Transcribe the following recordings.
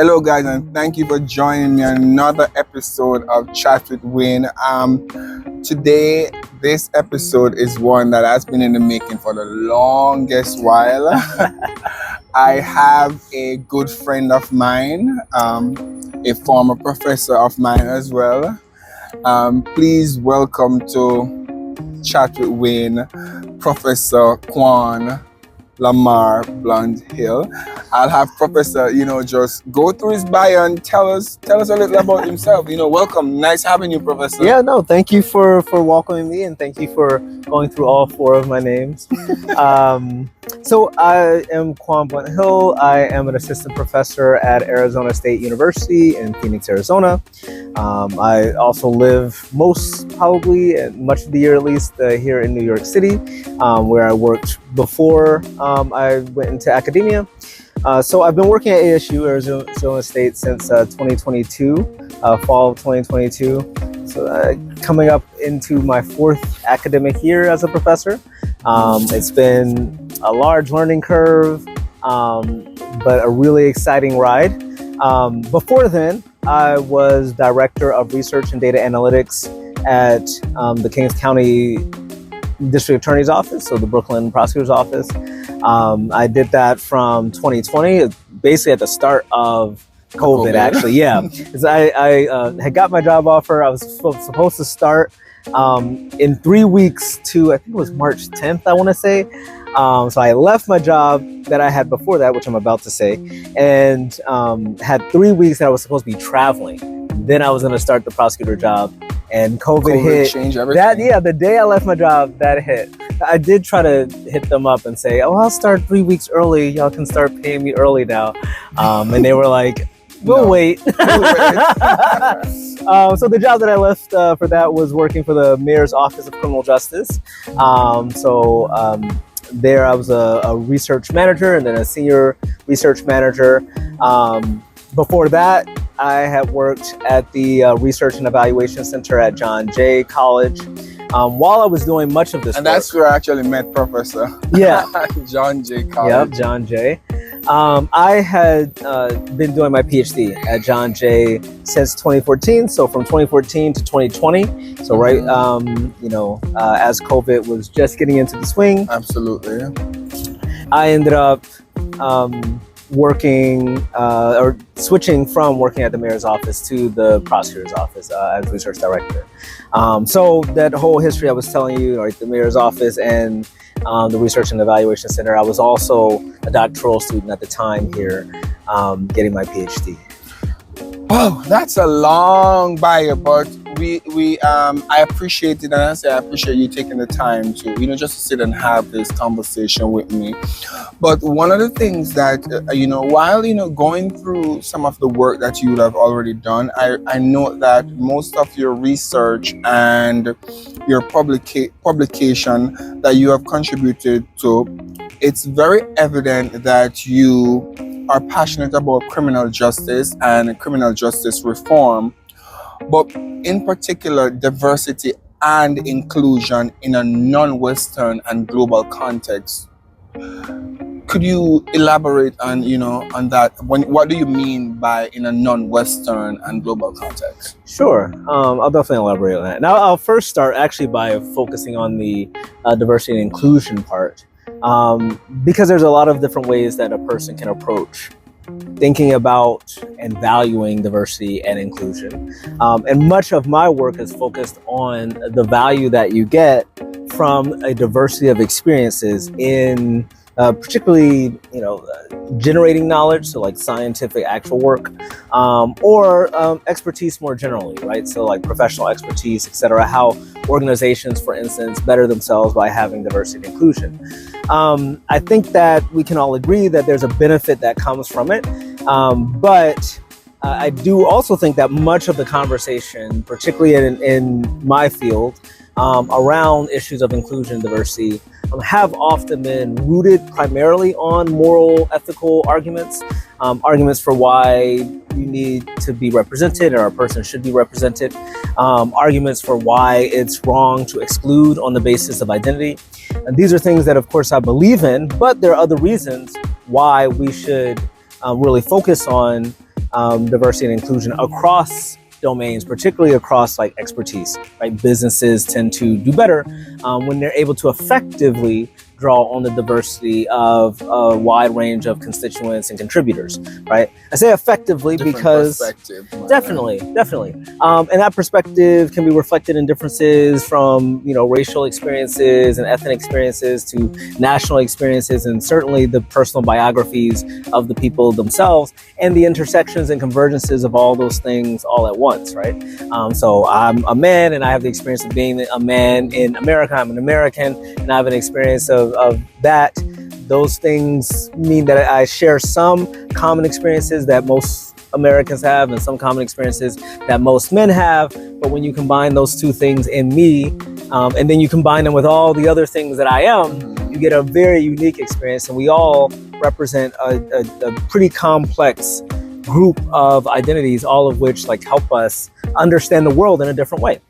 Hello guys, and thank you for joining me on another episode of Chat with Wayne. Today, this episode is one that has been in the making for the longest while. I have a good friend of mine, a former professor of mine as well. Please welcome to Chat with Wayne, Professor Blount-Hill. I'll have Professor, just go through his bio and tell us a little about himself. Welcome. Nice having you, Professor. Yeah, no, thank you for welcoming me, and thank you for going through all four of my names. So I am Blount-Hill. I am an assistant professor at Arizona State University in Phoenix, Arizona. I also live much of the year at least, here in New York City, where I worked before I went into academia. So I've been working at ASU, Arizona State, since 2022, fall of 2022. So coming up into my fourth academic year as a professor. It's been a large learning curve, but a really exciting ride. Before then, I was Director of Research and Data Analytics at the Kings County District Attorney's Office, so the Brooklyn Prosecutor's Office. I did that from 2020, basically at the start of COVID. Actually, yeah. Because I had got my job offer. I was supposed to start in 3 weeks to, I think it was March 10th, I want to say. So I left my job that I had before that, which I'm about to say, and had 3 weeks that I was supposed to be traveling. Then I was going to start the prosecutor job, and COVID hit. Changed everything. The day I left my job, that hit. I did try to hit them up and say, I'll start 3 weeks early. Y'all can start paying me early now. And they were like, we'll wait. So the job that I left for that was working for the Mayor's Office of Criminal Justice. There I was a research manager and then a senior research manager. Before that, I had worked at the Research and Evaluation Center at John Jay College while I was doing much of this and work. That's where I actually met Professor. Yeah. John Jay College. Yep, John Jay. I had been doing my PhD at John Jay since 2014. So from 2014 to 2020. So right, as COVID was just getting into the swing. Absolutely. I ended up switching from working at the mayor's office to the prosecutor's office as research director. So that whole history I was telling you, right, the mayor's office and the Research and Evaluation Center. I was also a doctoral student at the time here, getting my PhD. Oh, that's a long bio, but I appreciate it, and I appreciate you taking the time to, just to sit and have this conversation with me. But one of the things that, while, going through some of the work that you would have already done, I know that most of your research and your publication that you have contributed to, it's very evident that you are passionate about criminal justice and criminal justice reform, but in particular diversity and inclusion in a non-Western and global context. Could you elaborate on that? What do you mean by in a non-Western and global context? Sure, I'll definitely elaborate on that. Now, I'll first start actually by focusing on the diversity and inclusion part, because there's a lot of different ways that a person can approach thinking about and valuing diversity and inclusion. And much of my work is focused on the value that you get from a diversity of experiences in particularly, generating knowledge, so like scientific actual work, or expertise more generally, right? So like professional expertise, etc. How organizations, for instance, better themselves by having diversity and inclusion. I think that we can all agree that there's a benefit that comes from it, but I do also think that much of the conversation, particularly in my field, around issues of inclusion and diversity, have often been rooted primarily on moral, ethical arguments, arguments for why you need to be represented or a person should be represented, arguments for why it's wrong to exclude on the basis of identity. And these are things that, of course, I believe in, but there are other reasons why we should really focus on diversity and inclusion across domains, particularly across like expertise, right? Businesses tend to do better when they're able to effectively draw on the diversity of a wide range of constituents and contributors, right? I say effectively Different because definitely. And that perspective can be reflected in differences from, racial experiences and ethnic experiences to national experiences, and certainly the personal biographies of the people themselves and the intersections and convergences of all those things all at once, right? So I'm a man and I have the experience of being a man in America. I'm an American and I have an experience of that. Those things mean that I share some common experiences that most Americans have and some common experiences that most men have. But when you combine those two things in me, and then you combine them with all the other things that I am, you get a very unique experience. And we all represent a pretty complex group of identities, all of which help us understand the world in a different way.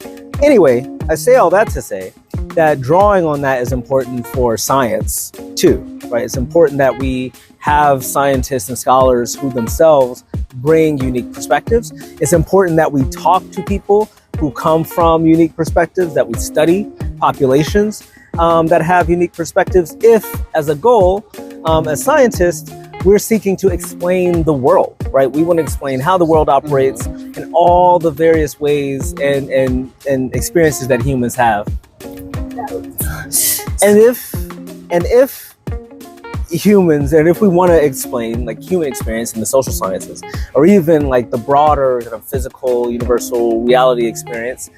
Anyway, I say all that to say that drawing on that is important for science too, right? It's important that we have scientists and scholars who themselves bring unique perspectives. It's important that we talk to people who come from unique perspectives, that we study populations that have unique perspectives if, as a goal, as scientists, we're seeking to explain the world, right? We want to explain how the world operates in all the various ways and experiences that humans have. And if humans, and if we want to explain human experience in the social sciences, or even the broader kind of physical, universal reality experience,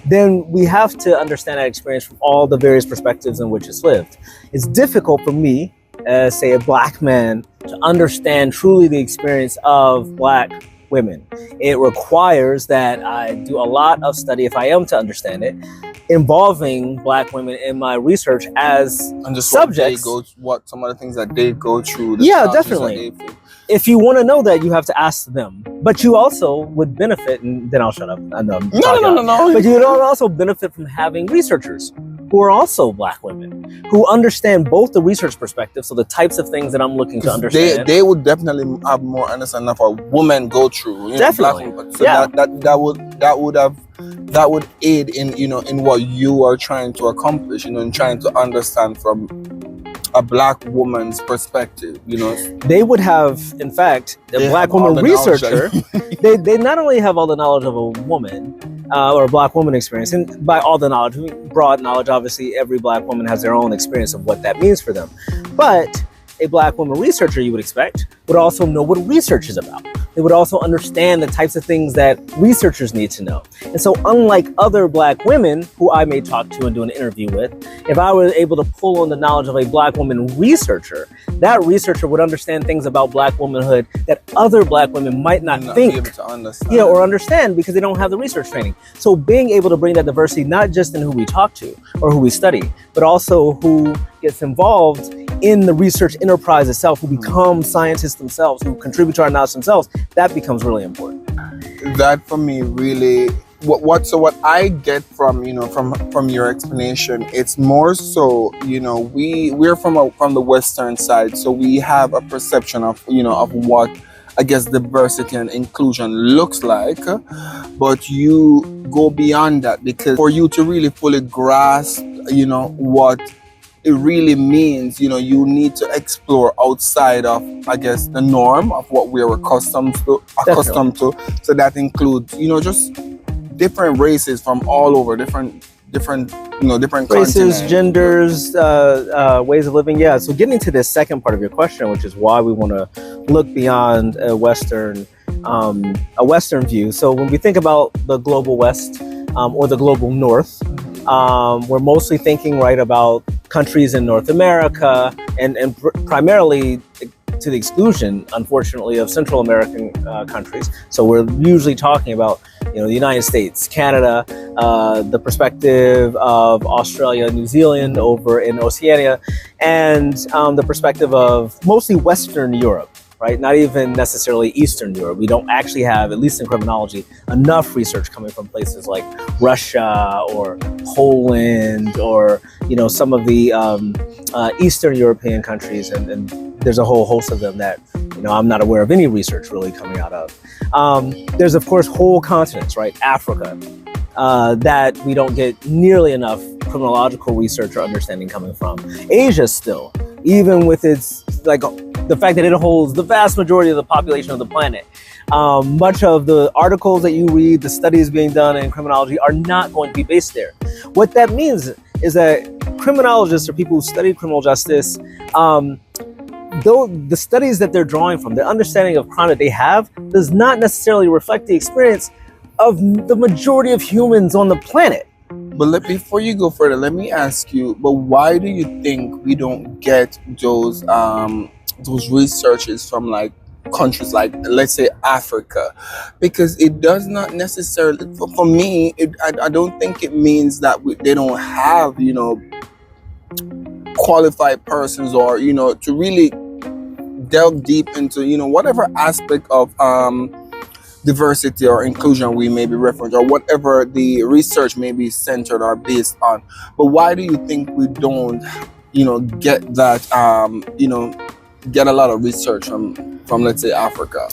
then we have to understand that experience from all the various perspectives in which it's lived. It's difficult for me, as say a Black man, to understand truly the experience of Black women. It requires that I do a lot of study, if I am to understand it, involving Black women in my research as and just subjects. What some of the things that they go through. Yeah, definitely. If you want to know that, you have to ask them. But you also would benefit, and then I'll shut up. I know. No. But you would also benefit from having researchers who are also Black women, who understand both the research perspective, so the types of things that I'm looking to understand. They would definitely have more understanding of what women go through. Definitely. Black women. So yeah. that would aid in in what you are trying to accomplish, and trying to understand from a Black woman's perspective, They would have, in fact, a Black woman researcher, they not only have all the knowledge of a woman, or a Black woman experience, and by all the knowledge, broad knowledge, obviously every Black woman has their own experience of what that means for them. But a Black woman researcher, you would expect, would also know what research is about. They would also understand the types of things that researchers need to know. And so unlike other Black women who I may talk to and do an interview with, if I were able to pull on the knowledge of a Black woman researcher, that researcher would understand things about Black womanhood that other Black women might not think, be able to understand. Yeah, or understand because they don't have the research training. So being able to bring that diversity, not just in who we talk to or who we study, but also who gets involved in the research enterprise itself, who become scientists themselves, who contribute to our knowledge themselves, that becomes really important. That for me really, what I get from from your explanation, it's more so we're from the Western side, so we have a perception of of what I guess diversity and inclusion looks like, but you go beyond that, because for you to really fully grasp what it really means, you need to explore outside of, I guess, the norm of what we're accustomed to. So that includes, just different races from all over, different races, continents, genders, ways of living. Yeah. So getting to this second part of your question, which is why we want to look beyond a Western view. So when we think about the global West, or the global North, we're mostly thinking about countries in North America and primarily to the exclusion, unfortunately, of Central American countries. So we're usually talking about the United States, Canada, the perspective of Australia, New Zealand over in Oceania, and the perspective of mostly Western Europe. Right? Not even necessarily Eastern Europe. We don't actually have, at least in criminology, enough research coming from places like Russia or Poland or some of the Eastern European countries, and there's a whole host of them that I'm not aware of any research really coming out of. There's, of course, whole continents, right? Africa, that we don't get nearly enough criminological research or understanding coming from. Asia still, even with its, like, the fact that it holds the vast majority of the population of the planet. Much of the articles that you read, the studies being done in criminology are not going to be based there. What that means is that criminologists or people who study criminal justice, though the studies that they're drawing from, the understanding of crime that they have, does not necessarily reflect the experience of the majority of humans on the planet. But before you go further, let me ask you, but why do you think we don't get those researches from like countries like, let's say, Africa? Because it does not necessarily, for me, I don't think it means that they don't have, qualified persons, or, to really delve deep into, whatever aspect of diversity or inclusion we may be referenced, or whatever the research may be centered or based on. But why do you think we don't, get that, get a lot of research from let's say, Africa?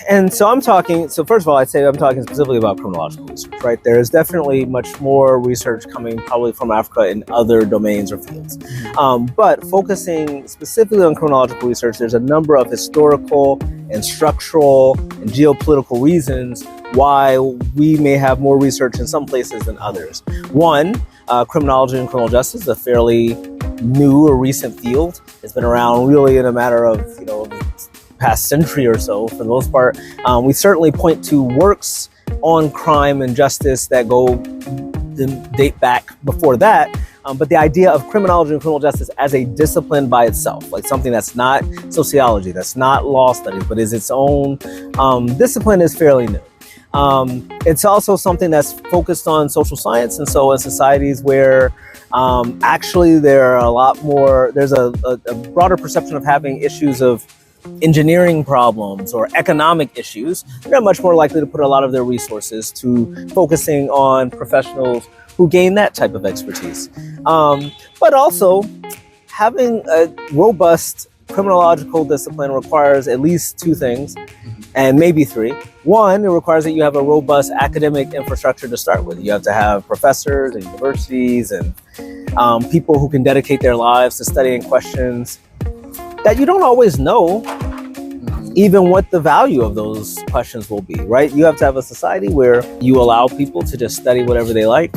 And so first of all, I'd say I'm talking specifically about criminological research, right? There is definitely much more research coming probably from Africa in other domains or fields. But focusing specifically on criminological research, there's a number of historical and structural and geopolitical reasons why we may have more research in some places than others. One, criminology and criminal justice is a fairly new or recent field. It's been around really in a matter of, past century or so, for the most part. We certainly point to works on crime and justice that date back before that. But the idea of criminology and criminal justice as a discipline by itself, like something that's not sociology, that's not law studies, but is its own discipline, is fairly new. It's also something that's focused on social science. And so in societies where actually there are there's a broader perception of having issues of engineering problems or economic issues, they're much more likely to put a lot of their resources to focusing on professionals who gain that type of expertise. But also, having a robust criminological discipline requires at least two things, and maybe three. One, it requires that you have a robust academic infrastructure to start with. You have to have professors and universities and people who can dedicate their lives to studying questions that you don't always know even what the value of those questions will be, right? You have to have a society where you allow people to just study whatever they like.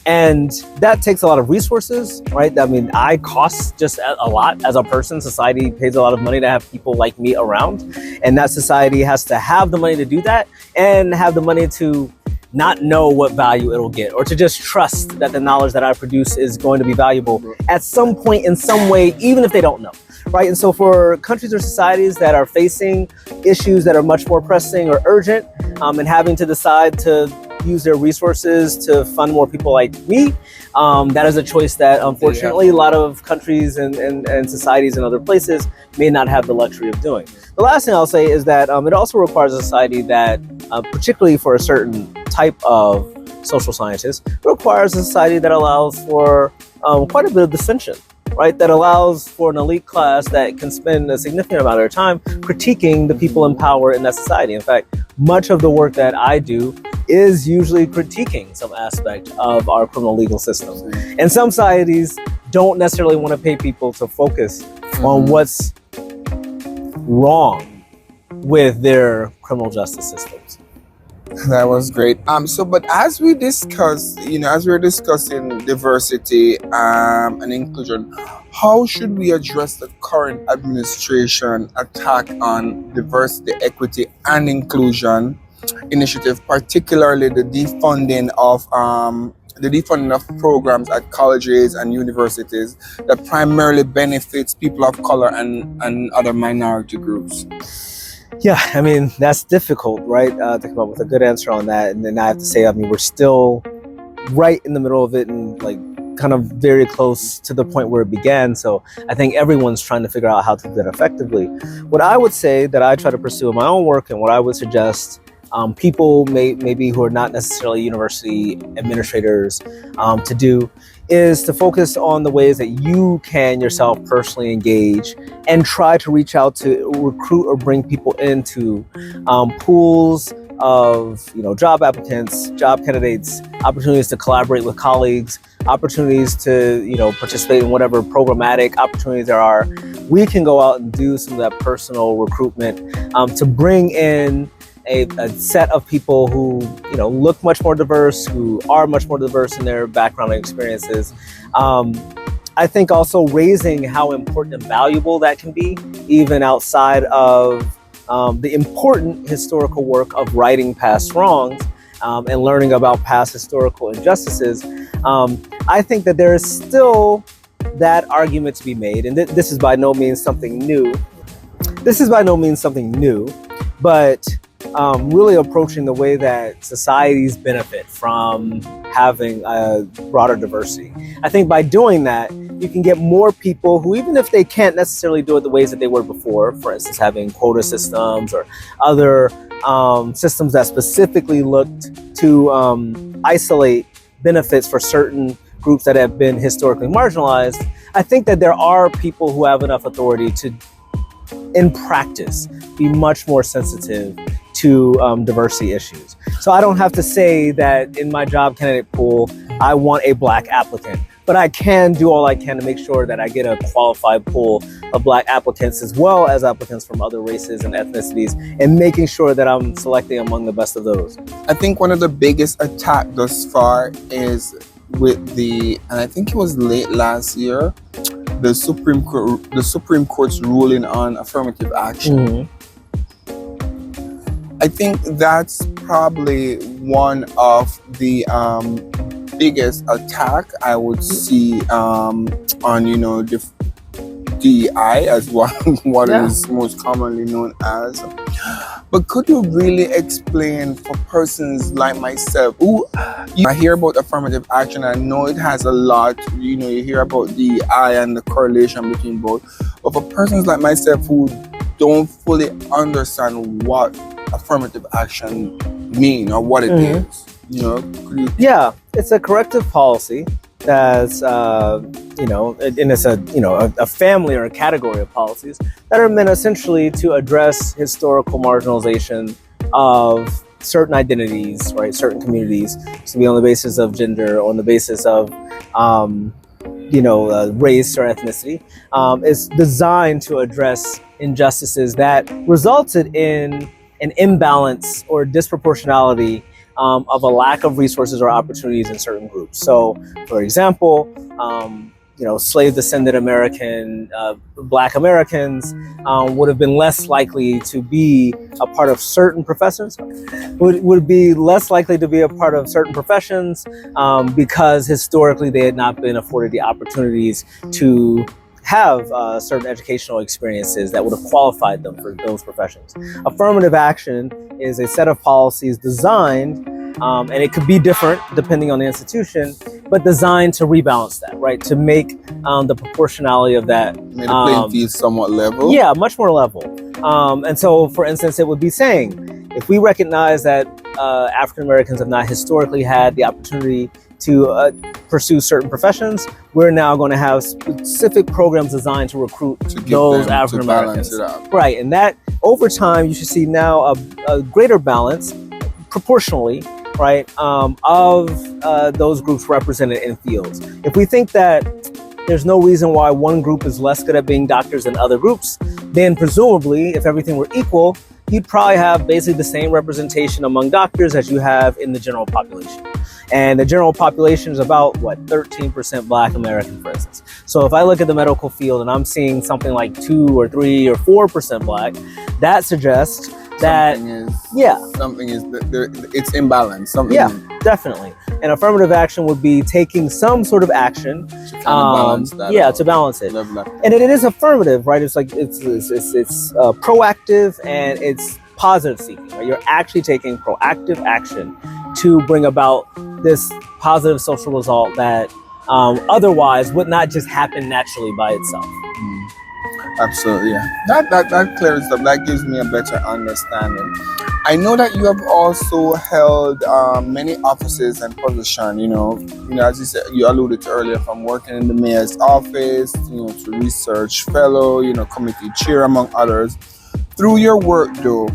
And that takes a lot of resources, right? I mean, I cost just a lot as a person. Society pays a lot of money to have people like me around. And that society has to have the money to do that and have the money to not know what value it'll get, or to just trust that the knowledge that I produce is going to be valuable at some point in some way, even if they don't know, right? And so for countries or societies that are facing issues that are much more pressing or urgent, and having to decide to use their resources to fund more people like me, that is a choice that unfortunately a lot of countries and societies in other places may not have the luxury of doing. The last thing I'll say is that it also requires a society that, particularly for a certain type of social scientist, requires a society that allows for quite a bit of dissension, right? That allows for an elite class that can spend a significant amount of their time critiquing the people in power in that society. In fact, much of the work that I do is usually critiquing some aspect of our criminal legal system. And some societies don't necessarily want to pay people to focus on what's wrong with their criminal justice systems. That was great. But as we discuss, as we're discussing diversity and inclusion, how should we address the current administration attack on diversity, equity, and inclusion initiative, particularly the defunding of programs at colleges and universities that primarily benefits people of color and other minority groups? Yeah, I mean, that's difficult, right? To come up with a good answer on that. And then I have to say, we're still right in the middle of it and kind of very close to the point where it began. So I think everyone's trying to figure out how to do that effectively. What I would say that I try to pursue in my own work, and what I would suggest people maybe who are not necessarily university administrators to do, is to focus on the ways that you can yourself personally engage and try to reach out to recruit or bring people into pools of job applicants, job candidates, opportunities to collaborate with colleagues, opportunities to participate in whatever programmatic opportunities there are. We can go out and do some of that personal recruitment to bring in a set of people who look much more diverse, who are much more diverse in their background and experiences. I think also raising how important and valuable that can be, even outside of the important historical work of righting past wrongs and learning about past historical injustices. I think that there is still that argument to be made, and this is by no means something new. But really approaching the way that societies benefit from having a broader diversity. I think by doing that, you can get more people who, even if they can't necessarily do it the ways that they were before, for instance, having quota systems or other systems that specifically looked to isolate benefits for certain groups that have been historically marginalized. I think that there are people who have enough authority to, in practice, be much more sensitive to diversity issues. So I don't have to say that in my job candidate pool, I want a Black applicant, but I can do all I can to make sure that I get a qualified pool of Black applicants as well as applicants from other races and ethnicities, and making sure that I'm selecting among the best of those. I think one of the biggest attacks thus far is with and I think it was late last year, the Supreme Court's ruling on affirmative action. Mm-hmm. I think that's probably one of the biggest attack I would see on the DEI as what Yeah. is most commonly known as. But could you really explain for persons like myself who I hear about affirmative action? I know it has a lot, you hear about DEI and the correlation between both. But for persons like myself who don't fully understand what affirmative action mean or what it is, Yeah, it's a corrective policy that's and it's a family or a category of policies that are meant essentially to address historical marginalization of certain identities, right? Certain communities, to be on the basis of gender, on the basis of race or ethnicity. Is designed to address injustices that resulted in an imbalance or disproportionality of a lack of resources or opportunities in certain groups. So, for example, slave descendant American, Black Americans would have been less likely to be a part of certain professions, would be less likely to be a part of certain professions because historically they had not been afforded the opportunities to have certain educational experiences that would have qualified them for those professions. Affirmative action is a set of policies designed, and it could be different depending on the institution, but designed to rebalance that, right? To make the proportionality of that Made the playing field somewhat level. Yeah, much more level. And so, for instance, it would be saying, if we recognize that African Americans have not historically had the opportunity to pursue certain professions, we're now going to have specific programs designed to recruit those African Americans. Right, and that over time you should see now a greater balance, proportionally, right, of those groups represented in fields. If we think that there's no reason why one group is less good at being doctors than other groups, then presumably, if everything were equal, you'd probably have basically the same representation among doctors as you have in the general population. And the general population is about, 13% Black American, for instance. So if I look at the medical field and I'm seeing something like 2 or 3 or 4% Black, that suggests that it's imbalanced. Definitely. And affirmative action would be taking some sort of action to balance that to balance it. And it is affirmative, right? It's like it's proactive and it's positive seeking, right? You're actually taking proactive action to bring about this positive social result that otherwise would not just happen naturally by itself. Absolutely, yeah. That clears up. That gives me a better understanding. I know that you have also held many offices and positions. As you said, you alluded to earlier, from working in the mayor's office, to research fellow, committee chair, among others. Through your work, though,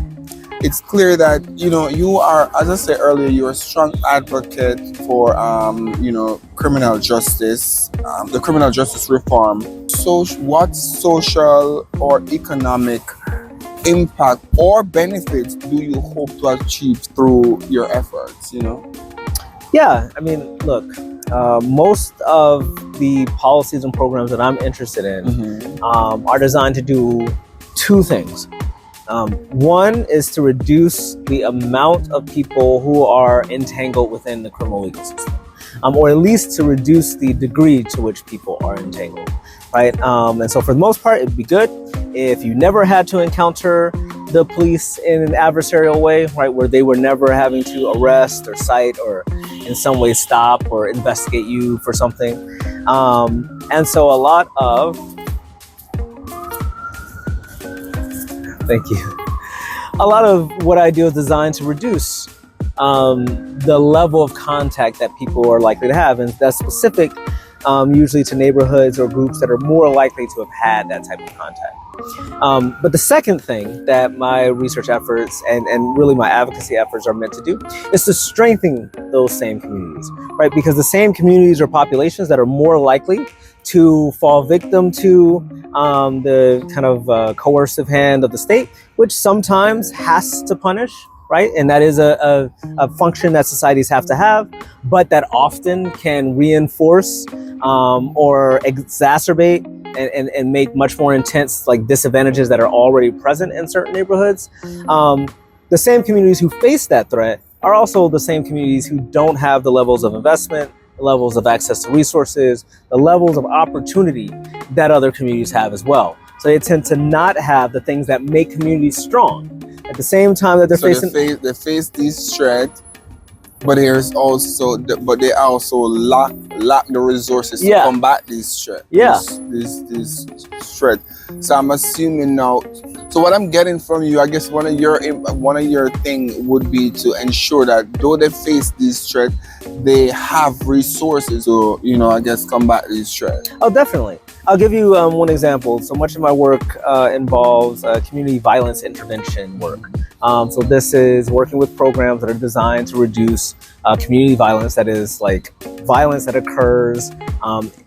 it's clear that you are, as I said earlier, you're a strong advocate for criminal justice, the criminal justice reform. So, what social or economic impact or benefits do you hope to achieve through your efforts? Yeah, I mean, look, most of the policies and programs that I'm interested in are designed to do two things. One is to reduce the amount of people who are entangled within the criminal legal system, or at least to reduce the degree to which people are entangled, right? And so for the most part, it'd be good if you never had to encounter the police in an adversarial way, right, where they were never having to arrest or cite or in some way stop or investigate you for something. And so a lot of what I do is designed to reduce the level of contact that people are likely to have, and that's specific usually to neighborhoods or groups that are more likely to have had that type of contact. But the second thing that my research efforts and really my advocacy efforts are meant to do is to strengthen those same communities, right? Because the same communities or populations that are more likely to fall victim to the kind of coercive hand of the state, which sometimes has to punish, right? And that is a function that societies have to have, but that often can reinforce or exacerbate and make much more intense like disadvantages that are already present in certain neighborhoods. The same communities who face that threat are also the same communities who don't have the levels of investment, the levels of access to resources, the levels of opportunity that other communities have as well. So they tend to not have the things that make communities strong. At the same time that they're facing, they face these threats, but they also lack the resources to combat these threats. These threats. So I'm assuming now. So what I'm getting from you, I guess one of your thing would be to ensure that though they face these threats, they have resources to I guess combat these threats. Oh, definitely. I'll give you one example. So much of my work involves community violence intervention work. So this is working with programs that are designed to reduce community violence, that is like violence that occurs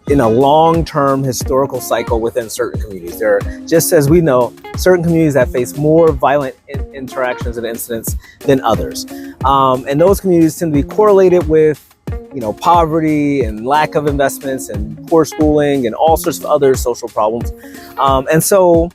in a long-term historical cycle within certain communities. There are, just as we know, certain communities that face more violent interactions and incidents than others. And those communities tend to be correlated with poverty and lack of investments and poor schooling and all sorts of other social problems. And so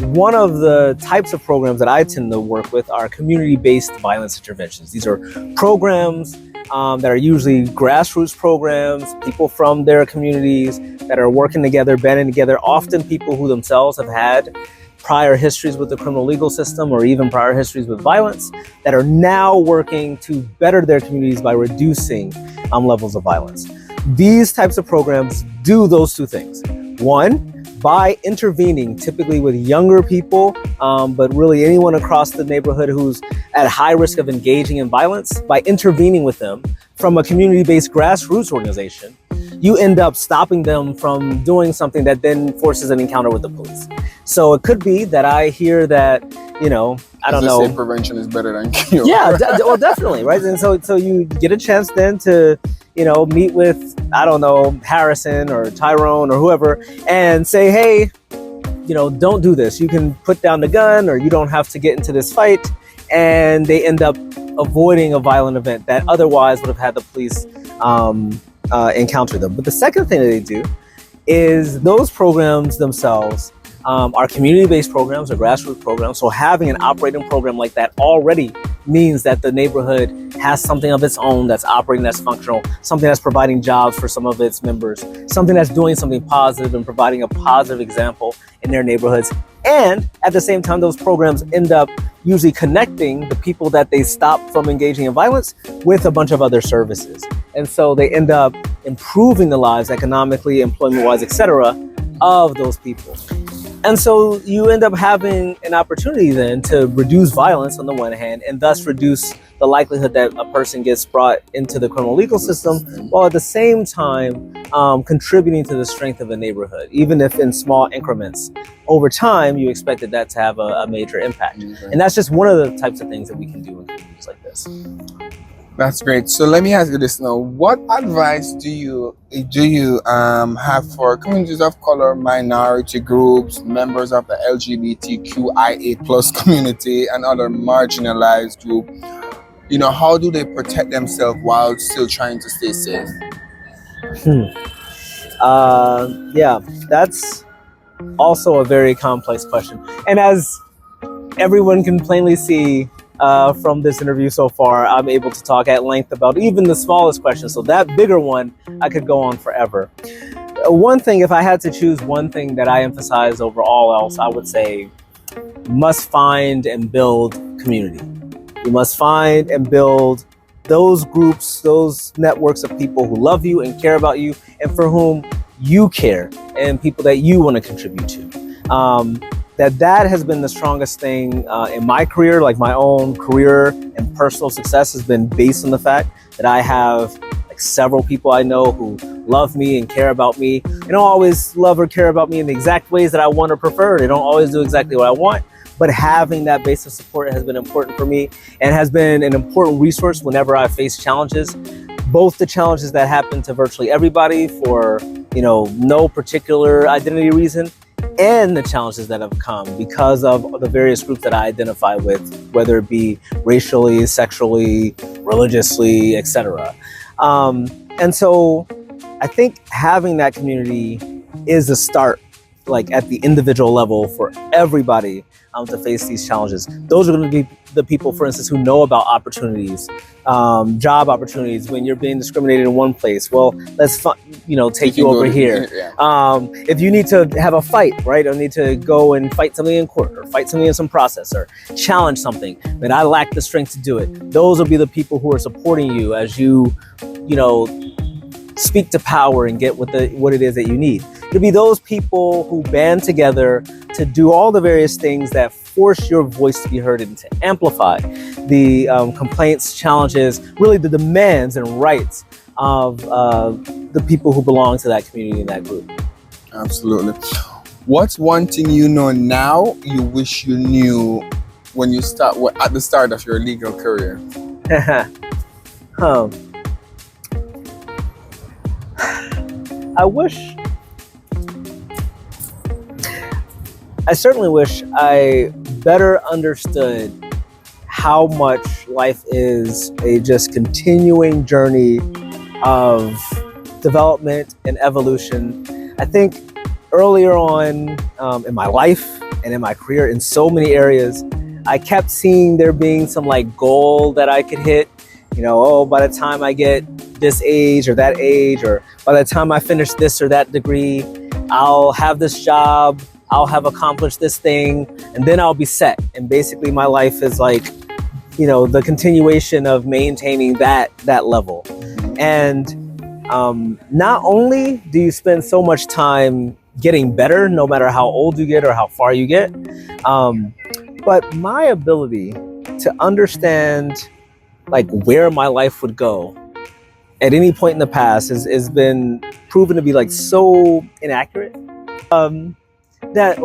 one of the types of programs that I tend to work with are community-based violence interventions. These are programs that are usually grassroots programs, people from their communities that are working together, banding together, often people who themselves have had prior histories with the criminal legal system or even prior histories with violence, that are now working to better their communities by reducing levels of violence. These types of programs do those two things. One, by intervening typically with younger people, but really anyone across the neighborhood who's at high risk of engaging in violence, by intervening with them from a community-based grassroots organization, you end up stopping them from doing something that then forces an encounter with the police. So it could be that I hear that, I don't know. Say prevention is better than cure. Yeah, well, definitely, right? And so you get a chance then to, meet with, I don't know, Harrison or Tyrone or whoever and say, hey, don't do this. You can put down the gun or you don't have to get into this fight. And they end up avoiding a violent event that otherwise would have had the police encounter them. But the second thing that they do is those programs themselves are community-based programs or grassroots programs. So having an operating program like that already means that the neighborhood has something of its own that's operating, that's functional, something that's providing jobs for some of its members, something that's doing something positive and providing a positive example in their neighborhoods. And at the same time, those programs end up usually connecting the people that they stop from engaging in violence with a bunch of other services. And so they end up improving the lives economically, employment-wise, etc., of those people. And so you end up having an opportunity then to reduce violence on the one hand, and thus reduce the likelihood that a person gets brought into the criminal legal system, while at the same time contributing to the strength of a neighborhood, even if in small increments. Over time, you expected that to have a major impact. And that's just one of the types of things that we can do in communities like this. That's great. So let me ask you this now: what advice do you have for communities of color, minority groups, members of the LGBTQIA plus community, and other marginalized group? How do they protect themselves while still trying to stay safe? Yeah, that's also a very complex question. And as everyone can plainly see from this interview so far, I'm able to talk at length about even the smallest question. So that bigger one, I could go on forever. One thing, if I had to choose one thing that I emphasize over all else, I would say must find and build community. You must find and build those groups, those networks of people who love you and care about you and for whom you care, and people that you want to contribute to. That has been the strongest thing in my career. Like, my own career and personal success has been based on the fact that I have several people I know who love me and care about me. They don't always love or care about me in the exact ways that I want or prefer. They don't always do exactly what I want, but having that base of support has been important for me and has been an important resource whenever I face challenges, both the challenges that happen to virtually everybody for, no particular identity reason, and the challenges that have come because of the various groups that I identify with, whether it be racially, sexually, religiously, etc. And so I think having that community is a start, like at the individual level, for everybody to face these challenges. Those are going to be the people, for instance, who know about opportunities, job opportunities. When you're being discriminated in one place, well, let's take you over here. If you need to have a fight, right, or need to go and fight something in court or fight something in some process or challenge something, and I lack the strength to do it, those will be the people who are supporting you as you speak to power and get what it is that you need. It'll be those people who band together to do all the various things that force your voice to be heard and to amplify the complaints, challenges, really the demands and rights of the people who belong to that community and that group. Absolutely. What's one thing you know now you wish you knew when you at the start of your legal career? I certainly wish I better understood how much life is a just continuing journey of development and evolution. I think earlier on in my life and in my career, in so many areas, I kept seeing there being some goal that I could hit. By the time I get this age or that age, or by the time I finish this or that degree, I'll have this job, I'll have accomplished this thing, and then I'll be set. And basically my life is the continuation of maintaining that level. And not only do you spend so much time getting better, no matter how old you get or how far you get, but my ability to understand where my life would go at any point in the past has been proven to be so inaccurate. That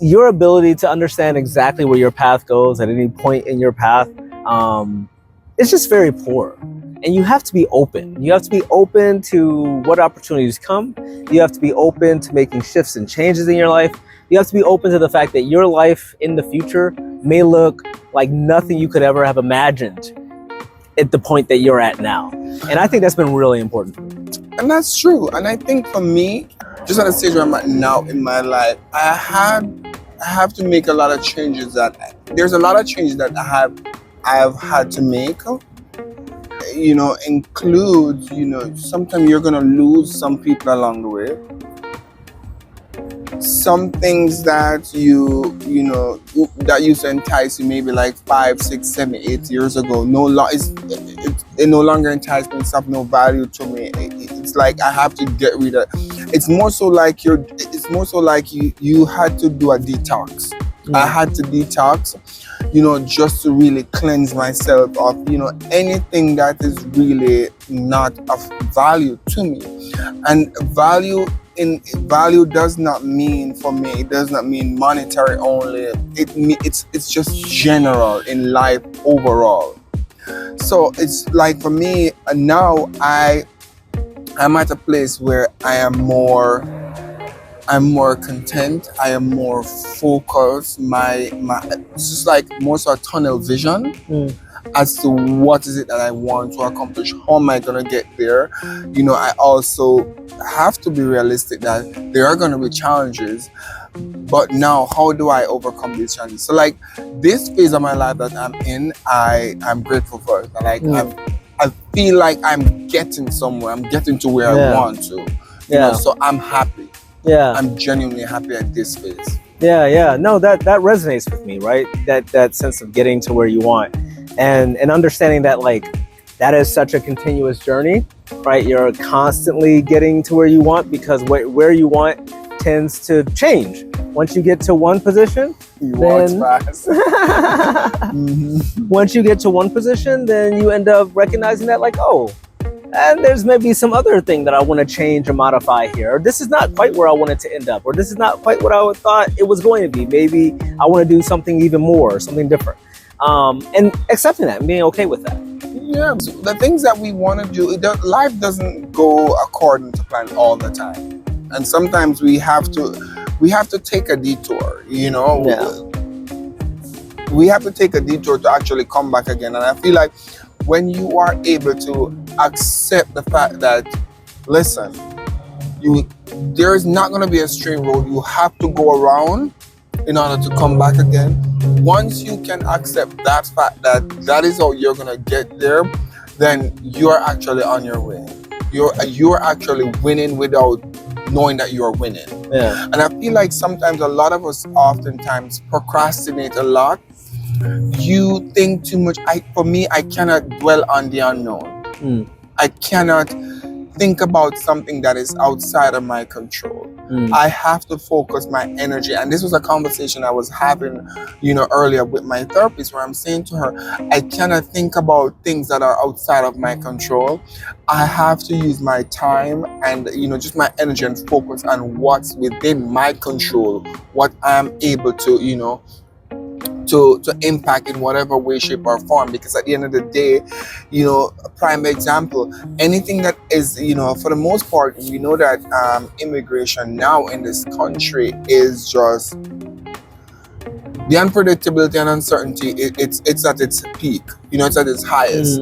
your ability to understand exactly where your path goes at any point in your path is just very poor. And you have to be open. You have to be open to what opportunities come. You have to be open to making shifts and changes in your life. You have to be open to the fact that your life in the future may look like nothing you could ever have imagined at the point that you're at now. And I think that's been really important. And that's true. And I think for me, just at the stage where I'm at now in my life, I have to make a lot of changes. There's a lot of changes that I've had to make. Includes, sometimes you're gonna lose some people along the way. Some things that that used to entice you maybe 5, 6, 7, 8 years ago it no longer entices me. It's of no value to me. It's I have to get rid of. It's more so like you had to do a detox. I had to detox, just to really cleanse myself of, anything that is really not of value to me. And value does not mean, for me, it does not mean monetary only. It's just general in life overall. So it's like, for me now, I'm at a place where I'm more content. I am more focused. It's just like more so a tunnel vision as to what is it that I want to accomplish. How am I gonna get there? I also have to be realistic that there are gonna be challenges. But now, how do I overcome these challenges? So like this phase of my life that I'm in, I'm grateful for it. Like I feel like I'm getting somewhere. I'm getting to where I want to. So I'm happy. Yeah. I'm genuinely happy at this phase. Yeah. No, that resonates with me, right? That sense of getting to where you want, and understanding that, like, that is such a continuous journey, right? You're constantly getting to where you want, because where you want tends to change. Once you get to one position, Once you get to one position, then you end up recognizing that, like, oh, and there's maybe some other thing that I want to change or modify here. Or this is not quite where I wanted to end up. Or this is not quite what I thought it was going to be. Maybe I want to do something even more, something different. And accepting that and being okay with that. Yeah, so the things that we want to do, life doesn't go according to plan all the time. And sometimes we have to take a detour, Yeah. We have to take a detour to actually come back again. And I feel like when you are able to accept the fact that, listen, there is not going to be a straight road. You have to go around in order to come back again. Once you can accept that fact that is how you're going to get there, then you're actually on your way. You're actually winning without knowing that you're winning. Yeah. And I feel like sometimes a lot of us oftentimes procrastinate a lot. You think too much. For me, I cannot dwell on the unknown. I cannot think about something that is outside of my control. I have to focus my energy. And this was a conversation I was having, earlier with my therapist, where I'm saying to her, I cannot think about things that are outside of my control. I have to use my time and, just my energy and focus on what's within my control, what I'm able to, to impact in whatever way, shape, or form. Because at the end of the day, a prime example, anything that is, for the most part, we know that immigration now in this country is just the unpredictability and uncertainty. It's at its peak, it's at its highest.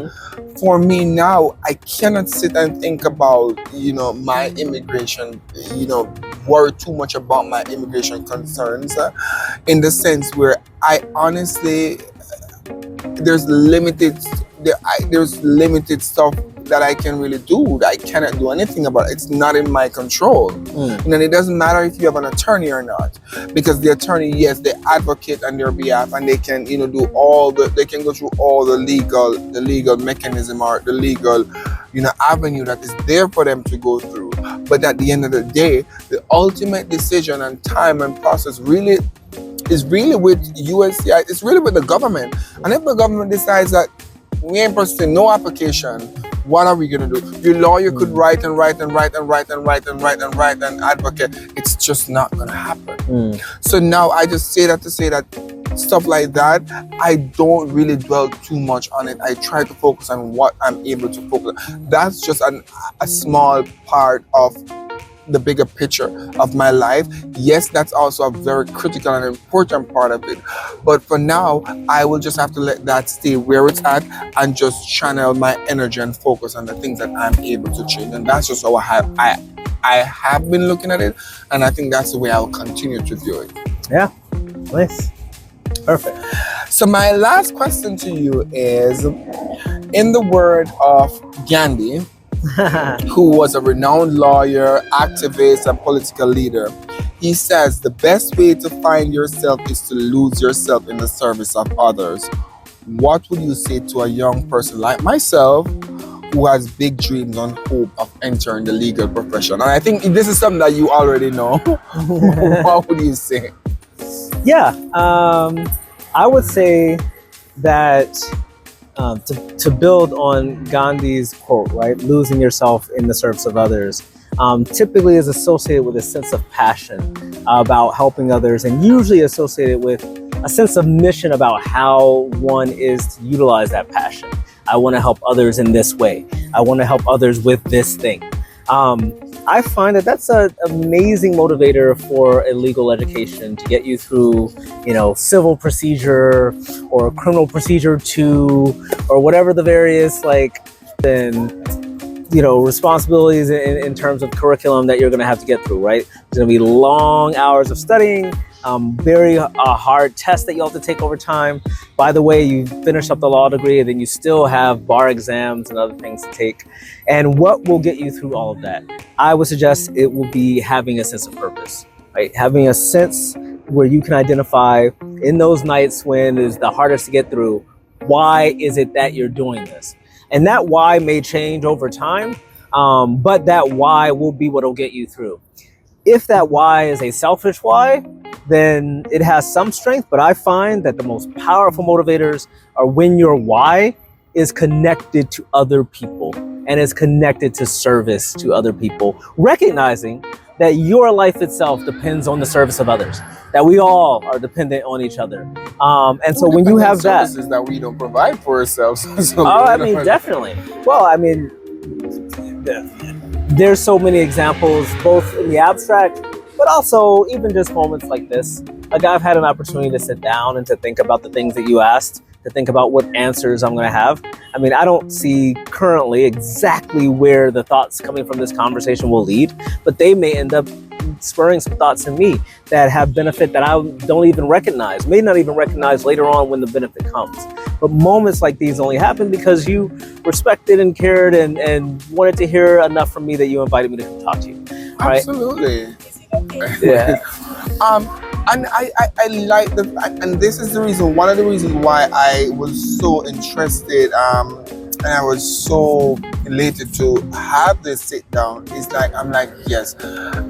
For me now, I cannot sit and think about, my immigration, worry too much about my immigration concerns, in the sense where I honestly, there's limited stuff that I can really do. I cannot do anything about it. It's not in my control. And it doesn't matter if you have an attorney or not, because the attorney, yes, they advocate on their behalf, and they can, they can go through all the legal mechanism or the legal, avenue that is there for them to go through. But at the end of the day, the ultimate decision and time and process really is really with USCI. It's really with the government. And if the government decides that we ain't processing no application, what are we gonna do? Your lawyer could write and advocate. It's just not gonna happen. So now I just say that to say that stuff like that, I don't really dwell too much on it. I try to focus on what I'm able to focus on. That's just a small part of the bigger picture of my life. Yes, that's also a very critical and important part of it. But for now, I will just have to let that stay where it's at and just channel my energy and focus on the things that I'm able to change. And that's just how I have been looking at it. And I think that's the way I'll continue to view it. Yeah, nice. Perfect. So my last question to you is, in the word of Gandhi, who was a renowned lawyer, activist, and political leader, he says the best way to find yourself is to lose yourself in the service of others. What would you say to a young person like myself who has big dreams and hope of entering the legal profession. And I think this is something that you already know. What would you say? Yeah, I would say that to build on Gandhi's quote, right, losing yourself in the service of others, typically is associated with a sense of passion about helping others, and usually associated with a sense of mission about how one is to utilize that passion. I want to help others in this way. I want to help others with this thing. I find that that's an amazing motivator for a legal education to get you through, civil procedure or criminal procedure 2 or whatever the various responsibilities in terms of curriculum that you're going to have to get through, right? There's going to be long hours of studying, very hard tests that you have to take over time. By the way, you finish up the law degree and then you still have bar exams and other things to take. And what will get you through all of that? I would suggest it will be having a sense of purpose, right? Having a sense where you can identify in those nights when it's the hardest to get through, why is it that you're doing this? And that why may change over time, but that why will be what will get you through. If that why is a selfish why, then it has some strength, but I find that the most powerful motivators are when your why is connected to other people and is connected to service to other people, recognizing that your life itself depends on the service of others, that we all are dependent on each other. And so when you have that... services that we don't provide for ourselves. Definitely. Well, there's so many examples, both in the abstract, but also even just moments like this. I've had an opportunity to sit down and to think about the things that you asked, to think about what answers I'm going to have. I don't see currently exactly where the thoughts coming from this conversation will lead, but they may end up spurring some thoughts in me that have benefit that I don't even recognize, may not even recognize later on when the benefit comes. But moments like these only happen because you respected and cared and wanted to hear enough from me that you invited me to come talk to you. Right? Absolutely. Yeah. And I like and this is one of the reasons why I was so interested, and I was so elated to have this sit down. It's I'm like, yes,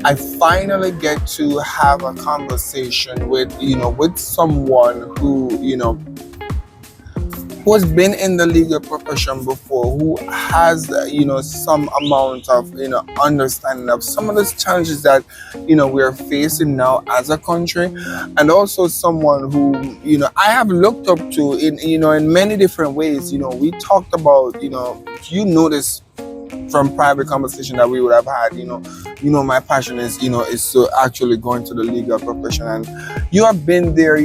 I finally get to have a conversation with someone who has been in the legal profession before, who has some amount of understanding of some of the challenges that we are facing now as a country, and also someone who I have looked up to in many different ways. We talked about this from private conversation that we would have had. My passion is to actually go into the legal profession, and you have been there.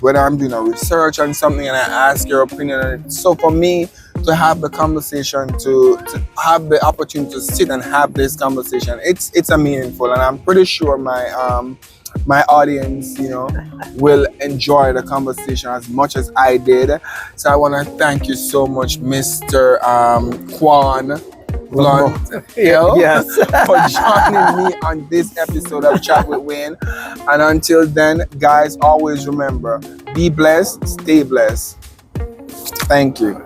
Whether I'm doing a research on something and I ask your opinion on it. So for me to have the conversation, to have the opportunity to sit and have this conversation, it's a meaningful, and I'm pretty sure my audience, will enjoy the conversation as much as I did. So I want to thank you so much, Mr. Blount-Hill, Yes. for joining me on this episode of Chat with Wayne. And until then, guys, always remember, be blessed, stay blessed. Thank you.